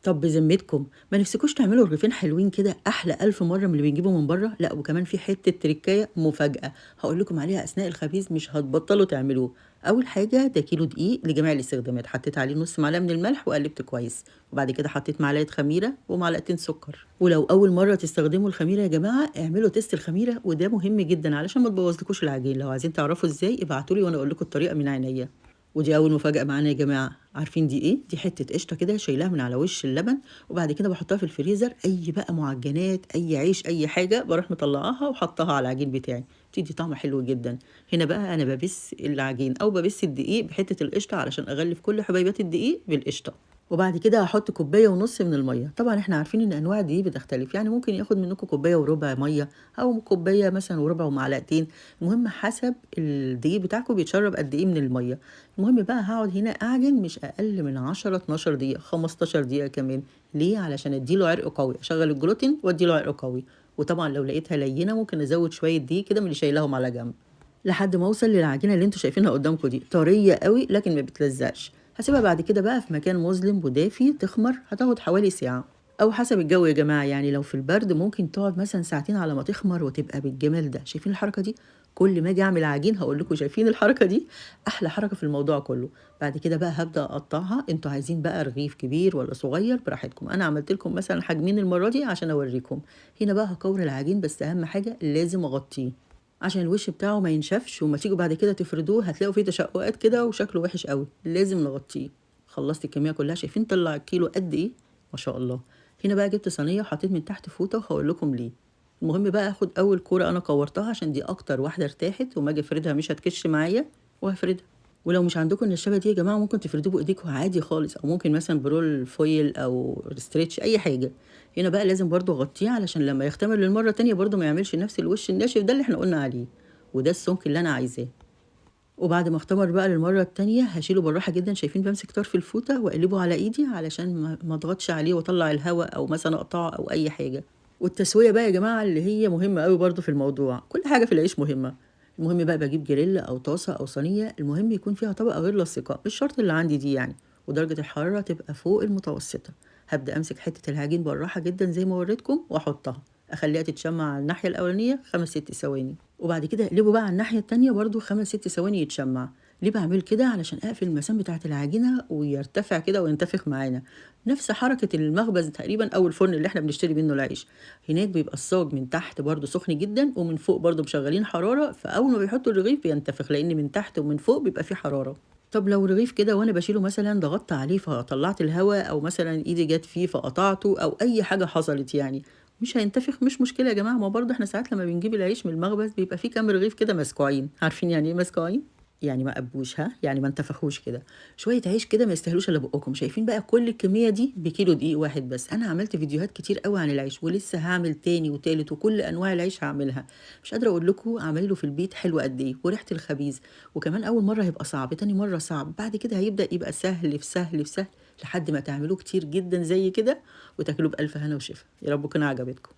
طب بذمتكم ما نفسكوش تعملوا رغيفين حلوين كده أحلى ألف مرة من اللي بنجيبه من برّه؟ لأ وكمان في حتّة تركاية مفاجأة هاقول لكم عليها أثناء الخبيز مش هتبطّلوا تعملوه. أول حاجة ده كيلو دقيق لجميع الاستخدامات، حطيت عليه نُص معلقة من الملح وقلّبت كويس، وبعد كده حطيت معلقة خميرة ومعلقتين سكر. ولو أول مرة تستخدموا الخميرة يا جماعة اعملوا تيست الخميرة وده مهم جدًا علشان ما تبوظلكوش العجين، لو عايزين تعرفوا إزاي ابعتوا لي وأنا أقول لكم الطريقة من عينيّا. ودي أول مفاجأة معانا يا جماعة، عارفين دي إيه؟ دي حتّة قشطة كده شايلاها من على وش اللبن، وبعد كده باحطها في الفريزر، أي بقى معجنات، أي عيش، أي حاجة، باروح مطلعاها وحاطاها على العجين بتاعي، بتدّي طعم حلو جدًا. هنا بقى أنا بابِس العجين أو بابِس الدقيق بحتّة القشطة علشان أغلِّف كل حبيبات الدقيق بالقشطة. وبعد كده هاحط كوباية ونُص من المَيّة، طبعًا إحنا عارفين إن أنواع الدقيق بتختلف، يعني ممكن ياخد منكم كوباية وربع مَيّة، أو كوباية مثلًا وربع ومعلقتين، المهم حسب الدقيق بتاعكم بيتشرب قد إيه من المَيّة. المهم بقى هاقعد هنا أعجن مش أقل من 10، 12 دقيقة، 15 دقيقة كمان، ليه؟ علشان أدّي له عرق قوي، أشغّل الجلوتين وأدّي له عرق قوي، وطبعًا لو لقيتها لينة ممكن أزوّد شوية دقيق كده من اللي شايلاهم على جنب. لحد ما أوصل للعجينة اللي أنتم شايفينها قدامكم دي، طرية أوي لكن ما بتلزقش. هاسيبها بعد كده بقى في مكان مظلم ودافي تخمر، هتاخد حوالي ساعة أو حسب الجو يا جماعة، يعني لو في البرد ممكن تقعد مثلًا ساعتين على ما تخمر وتبقى بالجمال ده. شايفين الحركة دي؟ كل ما آجي أعمل عجين هاقول لكم شايفين الحركة دي؟ أحلى حركة في الموضوع كله. بعد كده بقى هابدأ أقطّعها، أنتم عايزين بقى رغيف كبير والّا صغير براحتكم، أنا عملت لكم مثلًا حجمين المرة دي عشان أوريكم. هنا بقى هاكوّر العجين بس أهم حاجة لازم أغطيه. عشان الوش بتاعه ما ينشفش، وأمّا تيجوا بعد كده تفردوه هتلاقوا فيه تشقُّقات كده وشكله وِحِش أوي، لازم نغطّيه. خلّصت الكمية كلّها، شايفين طلّع الكيلو قد إيه؟ ما شاء الله. هنا بقى جِبت صينية وحطيت من تحت فوطة وهاقول لكم ليه. المهم بقى آخُد أول كورة أنا كوّرتها عشان دي أكتر واحدة ارتاحت، وأمّا آجي أفردها مش هتكِش معايا وهافردها. ولو مش عندكم النشابة دي يا جماعة ممكن تفردوه بإيديكم عادي خالص، أو ممكن مثلًا برول فويل أو stretch أي حاجة. هنا بقى لازم برضه أغطّيه علشان لمّا يختمر للمرّة التانية برضه ما يعملش نفس الوش الناشف ده اللي إحنا قُلنا عليه، وده السُمك اللي أنا عايزاه. وبعد ما اختمر بقى للمرّة التانية هاشيله بالراحة جدًا، شايفين بامسك طرف الفوطة وأقلبه على إيدي علشان ما اضغطش عليه وأطلّع الهوا أو مثلًا أقطعه أو أي حاجة. والتسوية بقى يا جماعة اللي هي مهمة أوي برضه في الموضوع، كل حاجة في العيش مهمة. المهم بقى باجيب جريل أو طاسة أو صينية، المهم يكون فيها طبقة غير لاصقة، مش شرط اللي عندي دي يعني، ودرجة الحرارة تبقى فوق المتوسطة. هابدأ أمسك حتة العجين بالراحة جدًا زي ما وريتكم وأحطها، أخلّيها تتشمع على الناحية الأولانية 5، 6 ثواني، وبعد كده اقلبه بقى على الناحية التانية برضه 5، 6 ثواني يتشمع. ليه باعمل كده؟ علشان أقفل المسام بتاعة العجينة ويرتفع كده وينتفخ معانا، نفس حركة المخبز تقريبًا أو الفرن اللي إحنا بنشتري منه العيش. هناك بيبقى الصاج من تحت برضه سخن جدًا ومن فوق برضه مشغّلين حرارة، فأول ما بيحطوا الرغيف بينتفخ، لإن من تحت ومن فوق بيبقى في حرارة. طب لو رغيف كده وأنا باشيله مثلًا ضغطت عليه فطلّعت الهوا، أو مثلًا إيدي جات فيه فقطعته أو أي حاجة حصلت يعني، مش هينتفخ؟ مش مشكلة يا جماعة، ما هو برضه إحنا ساعات لمّا بنجيب العيش من المخبز بيبقى في كام رغيف كده مسكوعين، عارفين يعني إيه مسكوعين؟ يعني ما قبّوش، ها، يعني ما انتفخوش كده، شوية عيش كده ما يستاهلوش إلا بُقُّكم. شايفين بقى كل الكمية دي بكيلو دقيق واحد بس. أنا عملت فيديوهات كتير أوي عن العيش ولسه هاعمل تاني وتالت وكل أنواع العيش هاعملها، مش قادرة أقول لكم عمايله في البيت حلوة قد إيه وريحة الخبيز. وكمان أول مرة هيبقى صعب، تاني مرة صعب، بعد كده هيبدأ يبقى سهل في سهل في سهل لحد ما تعملوه كتير جدًا زي كده وتاكلوه بألف هنا وشفا. يا رب يكون عجبتكم.